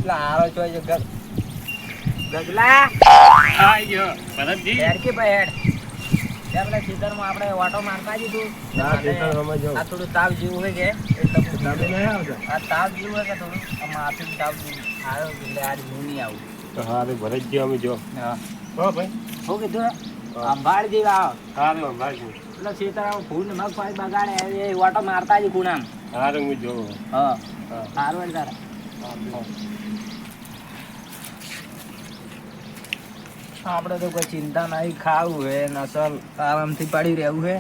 આરો છો ગગલા આયો ભરતજી હેડ કે ભાઈ હેડ ત્યાં પેલા ખેતરમાં આપણે ઓટો મારતા જીધું આ થોડું તાવ જેવું હોય કે એટલે આ તાવ જેવું હોય કે થોડું માથું તાવ આવ્યો એટલે આજ હું નહીં આવું હા રે ભરતજી અમે જો હા હો ભાઈ શું કીધું અંબાડ જેવા આવો હા રે ભાઈ એટલે ખેતરમાં ફૂલ ને મગફળી બગાડે એ ઓટો મારતા જ ગુણામ હા રે હું જો હા સારું હોય તારે આપણે તો કોઈ ચિંતા નહીં ખાવું હે નસલ આરામથી પાડી રહેવું હે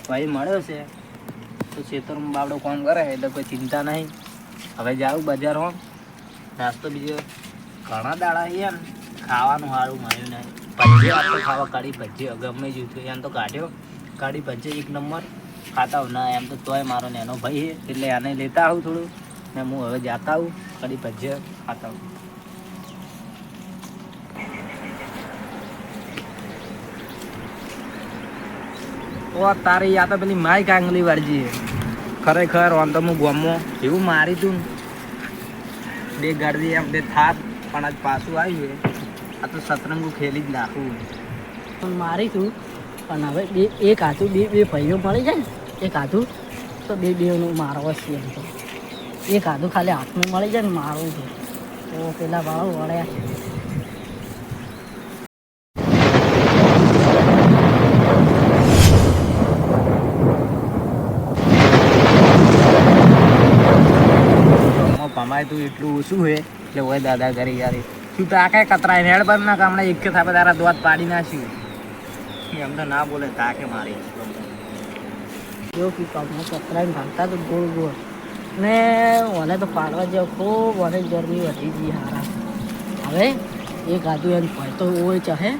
ભાઈ મળ્યો છે તો ખેતરમાં બાબડો કામ કરે એટલે કોઈ ચિંતા નહીં હવે જાઉં બજારમાં નાસ્તો બીજો ઘણા દાડા છે એમ ખાવાનું સારું મળ્યું નહીં ભજીયો આપણે ખાવા કાઢી ભજીયો ગમે જોઈતું એમ તો કાઢ્યો કાઢી ભજીયો એક નંબર ખાતા હોઉં ના એમ તો તોય મારો ને એનો ભાઈ છે એટલે આને લેતા આવું થોડું ને હું હવે જાતા આવું કાઢી ભજીયો ખાતા આવું ઓ તારી આ તો પેલી માય કાંગલી વાળજી ખરેખર આમ તો હું ગમો એવું મારી તું બે ગાડી એમ બે થાત પણ આજ પાછું આવ્યું આ તો સતરંગું ખેલી જ નાખું પણ મારી તું પણ હવે બે એક હાથું બે ભાઈઓ મળી જાય ને એક હાથું તો બેનું મારવા છે એમ તો એક હાથું ખાલી હાથનું મળી જાય ને મારવું છે તો પેલા વાળો વળ્યા છે ભમાય તું એટલું ઓછું હોય એટલે હોય દાદા કરી યાર તું તો આ કઈ કતરાય નેડ પર ના કામણે એક કે થાપે તારા દોત પાડી નાખ્યું એમ તો ના બોલે તાકે મારી જો કે કામમાં કતરાઈને ભાગતા તો ગોળ ગોળ ને મને તો પાડવા જેવો ખૂબ મને ગરમી વધી ગઈ હારા હવે એક હાથું એમ ભાઈ તો હોય ચાહે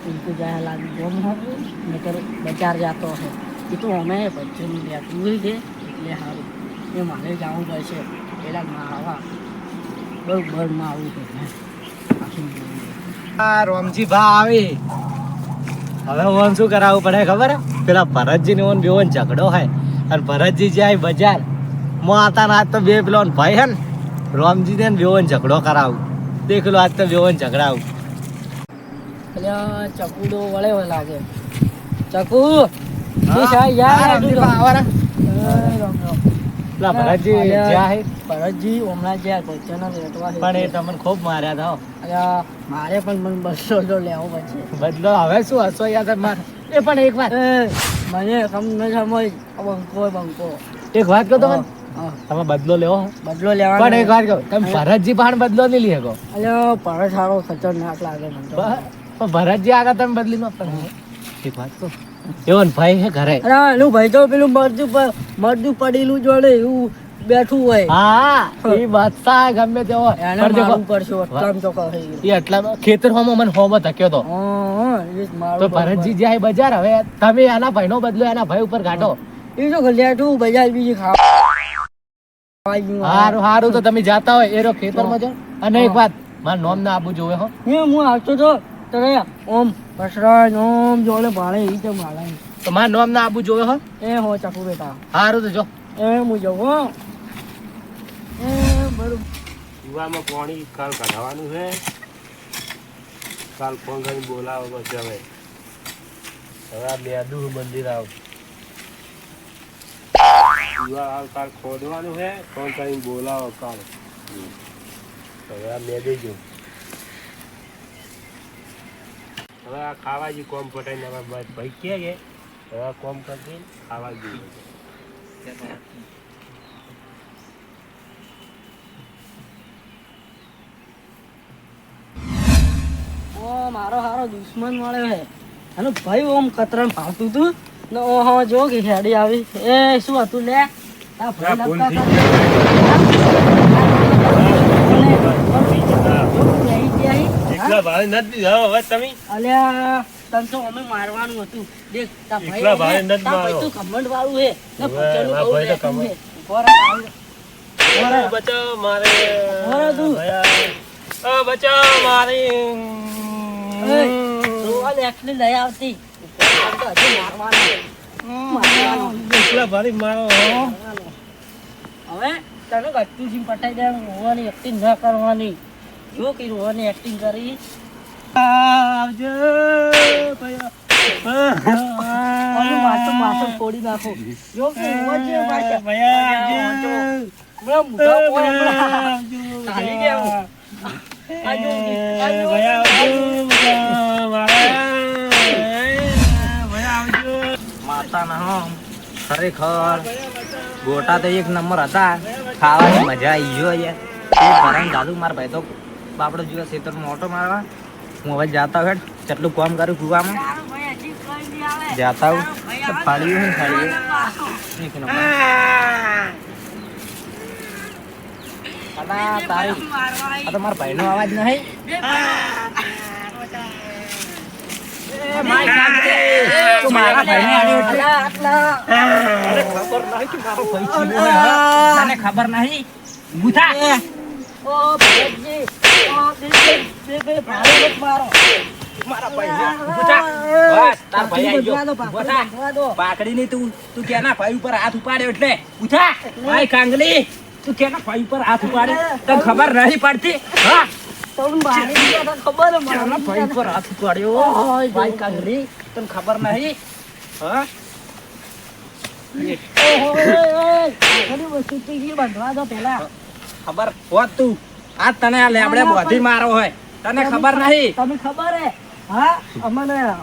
ઉनको જાય લાગે ગમ હોવું નકર બજાર જતો હે એ તો અમે બચ્ચોની બેઠું હોય છે એટલે સારું એ મારે જવું પડશે પેલા મારવા બરોબર મારવું પડે આ રોમજી ભા આવે હવે ઓન શું કરાવવું પડે ખબર પેલા ભરતજી ને ઓન બેવન ઝઘડો હોય અને ભરતજી જાય બજાર આતા ના આજ તો બે પેલો ભાઈ હે ને રોમજી ને બેવન ઝઘડો કરાવું દેખ લો આજ તો બેવન ઝઘડાવું એટલે ચકુડો વળે લાગે ચકુ યાર પેલા ભરતજી જ્યાં હે ભરતજી હમણાં જ્યાં કોચનો લેટવા પણ એ તમને ખૂબ માર્યા હતા મારે પણ મને બસો લેવો પડશે બદલો હવે શું હસો યાદ માર એ પણ એક વાત મને તમને સમજ બંકો એક વાત કહો તમે હા તમે બદલો લેવો બદલો લેવાનો પણ એક વાત કહો તમે ભરતજી પણ બદલો નહીં લઈ શકો અલ્યા ભરત સારો ખતરનાક લાગે મને તો પણ ભરતજી આગળ તમે બદલી નો પણ એક વાત કહો એવો ને ભાઈ હે ઘરે અરે એનું ભાઈ તો પેલું મરદું પડેલું જોડે એવું બેઠું હોય હા એ બાદશાહ ગમે તે હોય એને મારવું પડશે કામ તો કહે એ એટલા ખેતર હોમો મને હોમો થક્યો તો તો ભરતજી જાય બજાર હવે તમે એના ભાઈનો બદલો એના ભાઈ ઉપર કાઢો એ તો લેટું બજાર બીજી ખાવા હારું હારું તો તમે જાતા હોય એરો ખેતરમાં જાઓ અને એક વાત મારું નામ ના આપવું જોવે હો હું આવતો તો તને ઓમ બસરાજ ઓમ જોડે ભાડે એ તો મારા તો મારું નામ ના આપવું જોવે હો એ હો ચકુ બેટા હારું તો જો એ હું જવું એ બરોબર યુવામાં પાણી કાલ કાઢવાનું છે કાલ ફોન કરીને બોલાવો પછી હવે આ બેદું મંદિર આવ યુવા કાલ ખોદવાનું છે ફોન કરીને બોલાવો કાલ હવે આ મેં દેજો હવે આ ખાવા જી કોમ પટાઈને હવે ભાઈ કે હવે આ કોમ કરી ખાવા જોઈએ મારો હારો દુશ્મન મળ્યો હે અને ભાઈ ઓમ કતરણ ભાવતું તું ને ઓહો જો કે હેડી આવી એ શું હતું લે આ ભાઈ એકલા ભાઈ નથી જાવ હવે તમે અલ્યા તન તો અમે મારવાનું હતું દેખ તા ભાઈ એકલા ભાઈ નથી તા ભાઈ મારો તું કમેન્ટ વાળું હે ને ભજન બહુ ભાઈ તો બેઠું કમેન્ટ. હે બોરા બચાવ મારે બોરા તું બચાવ મારે રોવા એકલી લઈ આવતી આમ તો હજી મારવાનું એકલા ભાઈ મારો હવે તને મને ગટ્ટુ સિંહ પટાઈ દેવાનું, રોવાની એક્ટિંગ ન કરવાની. જો કે રોવાની એક્ટિંગ કરી. આવજો ઓલું માથું ફોડી નાખો. જો કે રોવા જેવું પાછા. હમણાં મોઢા કોઈ હમણાં ચાલી ગયા. માતાના હમ ખરેખર ગોટા તો એક નંબર હતા. ખાવાની મજા આવી ગયો યાર. દાદુ મારા ભાઈ તો બાપડો જોયો ખેતરમાં ઓટો મારવા. હું હવે જાતા હેડ કેટલું કામ કરું કુવામાં જાતા હું ફાળ્યું ને ફાળ્યું એક નંબર. અલા તારી આ તો મારા ભાઈનો અવાજ નહીં. તું મારા ભાઈને આડ્યો છે. તને ખબર નહીં ઊભું થા. ઓ ભરતજી, ઓ બે ભાડે મત મારો. મારા ભાઈને ઊભું થા. બસ તાર ભાઈ આવી ગયો. ઊભો થા. પાકડી ની તું કેના ભાઈ ઉપર હાથ ઉપાડ્યો એટલે ઉઠા. ભાઈ કાંગલી તું કેના ભાઈ ઉપર હાથ ઉપાડ્યો તને ખબર નહીં પડતી. હા તમને બારી ગયા તો ખબર હે મને. કેના ભાઈ ઉપર હાથ ઉપાડ્યો ભાઈ કાંગલી તને ખબર નહીં. હા બંધવા દો પેલા. ખબર હોત તું આ તને આ લેબડે બોધી મારો હોય તને ખબર નહીં. તમે ખબર હે હા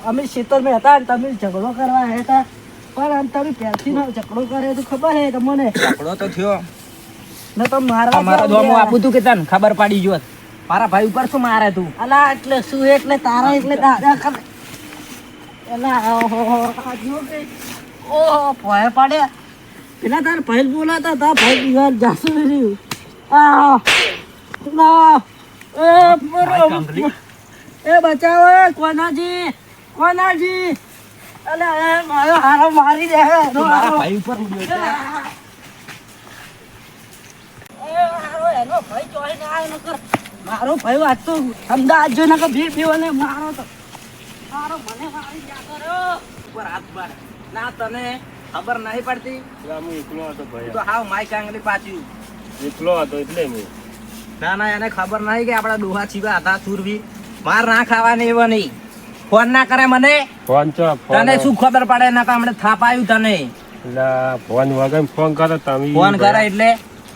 અમે ખેતરમાં હતા ને તમે ઝઘડો કરવા હતા પણ તમે પહેલથી નો ઝઘડો કરે તો ખબર હે તમને. ઝઘડો તો થયો ને તો મારવા મારા દોમો આપું તું કે તને ખબર પડી જોત. મારા ભાઈ ઉપર શું મારે તું. અલા એટલે શું એટલે તારા એટલે દાદા ખબર. એલા આજનો કે ઓહો ભય પડે. પેલા તાર ભાઈ બોલાતા તા ભાઈ યાર જાસુ રહ્યું. આ ના એ કાંગલી એ બચાવો કોનાજી અલે એ મારો હારો મારી દે તું મારા ભાઈ ઉપર ઉડ્યો છે. એ હારો એનો ભાઈ ચોઈ ના આવે નકર મારો ભાઈ વાત તો અમદાવાદ જો નકર ભીડ પીવાને મારો તો મારો મને મારી જા કરો ઉપર હાથ માર ના તને ખબર નહીં પડતી. હું એકલો હતો ભાઈ, તો હાવ માય કાંગલી પાછું. એકલો હતો એટલે હું. ના ના એને ખબર નહીં કે આપડા ડોહા છીવા હતા સુરવી. માર ના ખાવાની એવો નહીં. ફોન ના કરે મને. ફોન ચો તને શું ખબર પડે ના કામણે થાપાયું તને. ફોન વગર ફોન કરો તમે. ફોન કરે એટલે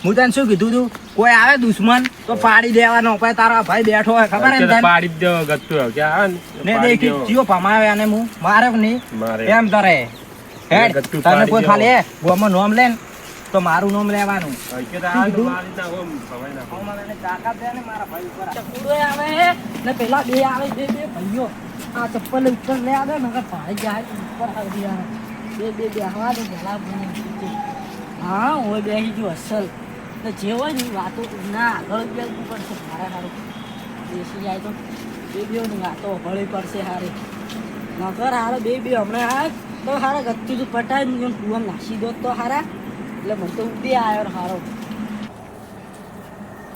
હું તને શું કીધું તું કોઈ આવે દુશ્મન તો પાડી દેવાનો. પછી તારો ભાઈ બેઠો હોય ખબર હે ને તને? પાડી જ દેવો ગત્તુ કે આ ને દેખી ચિયો ભમાવે અને હું મારે કે નહીં મારે એમ કરે હેડ. ગત્તુ તને પાડી કોઈ દેવો. ખાલી ગોમાં નોમ લે ને તો મારું નામ લેવાનું. તાકાત દે ને મારા ભાઈ ઉપર. ચકુડો આવે ને પેલા બે આવે બે ભાઈઓ આ ચપ્પલ ઉપર લે આવે નકર ભાઈ જાય ઉપર આવી આવે બે બેહવા દે પેલા ભૂલી. હા ઓય બેહી ગયો અસલ ને જે હોય ને ઈ વાતો ના આગળ બેસવું પડશે મારા હારું બેસી જાય તો બે ની વાતો ભળી પડશે હારી નકર હારે બે હમણાં આ તો હારા ગત્તી તું પટાય ને એમ કુવા નાસી દો તો હારા એટલે મને તો ઉડી આવ્યો હારો.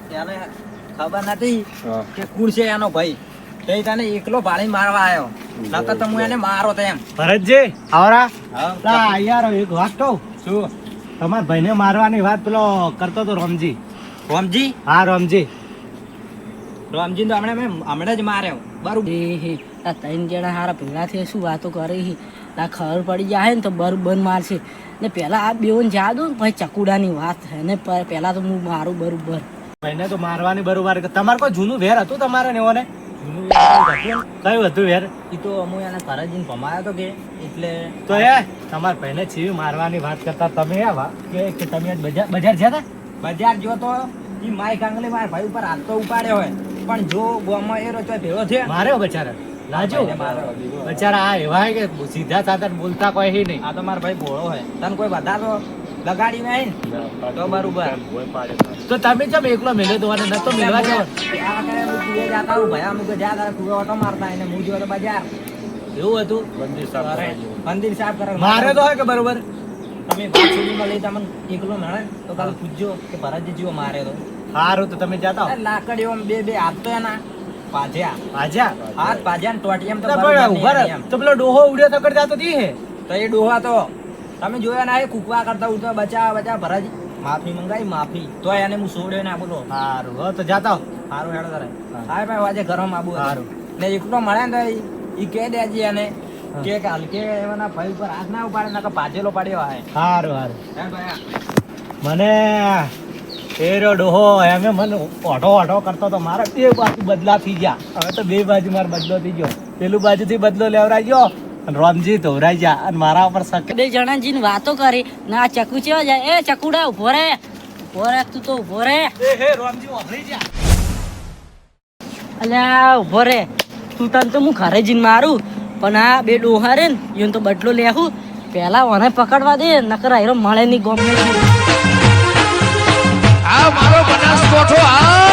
ત્યારે ખબર નથી કે કુળ છે એનો ભાઈ. તે તને એકલો ભાળી મારવા આવ્યો નકર તો હું એને મારો તો એમ. ભરતજી આવરા હા, યાર એક વાત કહું. શું તમારા ભાઈને મારવાની વાત પેલો કરતો તો રોમજી. રોમજી હા રોમજી રોમજી તો હમણાં જ માર્યો બરોબર. આ ત્રણ જણા હારા ભેગા થઈ શું વાતો કરે છે આ ખબર પડી જાય ને તો બરોબર મારશે ને પેલા આ બેઓને જા દો ને પછી ચકુડાની વાત છે ને પેલા તો હું મારું બરોબર. ભાઈને તો મારવાની બરોબર. તમારે કોઈ જૂનું વેર હતું તમારે ને એઓને? જૂનું યાર હતું ને, કયું હતું વેર? ઈ તો અમુ એને ઘરે જઈને ભમાયો તો કે એટલે તો એ તમારા ભાઈને છીવી મારવાની વાત કરતા તમે આવા કે તમે આજ બજાર જ્યાં હતા? બજાર જો તો ઈ માય કાંગલી મારા ભાઈ ઉપર હાથ તો ઉપાડ્યો હોય પણ જો ગોમાં એ રોચો ભેગો થયો માર્યો બચારા લાજો બચારા આ એવા હે કે સીધા સાધા બોલતા કોઈ હી નહીં. આ તો મારો ભાઈ ભોળો હોય તને કોઈ બધા તો લગાડી નહીં તો બરોબર. તો તમે કેમ એકલો મેળ્યો તો અને નતો મેળવા જાવ? આ કરે હું કુએ જાતા હું ભયા મુકે જા તારા કુએ ઓટો મારતા એને હું જો તો બજાર એવું હતું? અરે મંદિર સાફ કરે મારે તો હોય કે બરોબર તમે વાત સુધીમાં લઈ તમને એકલો નડે તો કાલે પૂછજો કે ભરતજી જીવો મારે તો સારું તો તમે જાતા હો. લાકડીઓ બે હાથ તો એના પાજ્યા આજા હાથ પાજ્યા ને ટોટિયમ તો પણ બરોબર ઉભા રહે. નહીં એમ. તો પેલો ડોહો ઉડ્યો તો કર જાતો તી હે તો એ ડોહા તો તમે જોયા ના એ કુકવા કરતા ઉડતા બચા ભરતજી માફી મંગાવી માફી તોય એને હું છોડ્યો ના બોલો સારું હવે તો જાતા હો. સારું હેડો તારે હા. હા ભાઈ આજે ઘરમાં આબુ સારું. ને એકલો મળે ને ઈ કહે દેજે એને કે હલકે એવાના ભાઈ ઉપર હાથ ના ઉપાડે ના તો ભાજેલો પાડ્યો હે સારું સારું હે ભાઈ મને એરો ડોહો એમે મને ઓઢો ઓઢો કરતો તો મારા બે બાજુ બદલા થઈ ગયા હવે તો બે બાજુ મારો બદલો થઈ ગયો પેલું બાજુથી બદલો લેવરાઈ ગયો અને રોમજી ધોરાઈ ગયા અને મારા ઉપર શક બે જણા જીને વાતો કરી ને આ ચકુ ચેવા જાય એ ચકુડા ઉભો રે તું તો ઉભો રે હે રોમજી ઓફરી ગયા અલ્યા ઉભો રે તું તને તો હું ઘરે જઈને મારું પણ આ બે ડોહા રે ને એને તો બદલો લેવું પેલા ઓને પકડવા દે નકર આયરો મળે નહીં ગોમ આ મારો બનાસકોઠો આ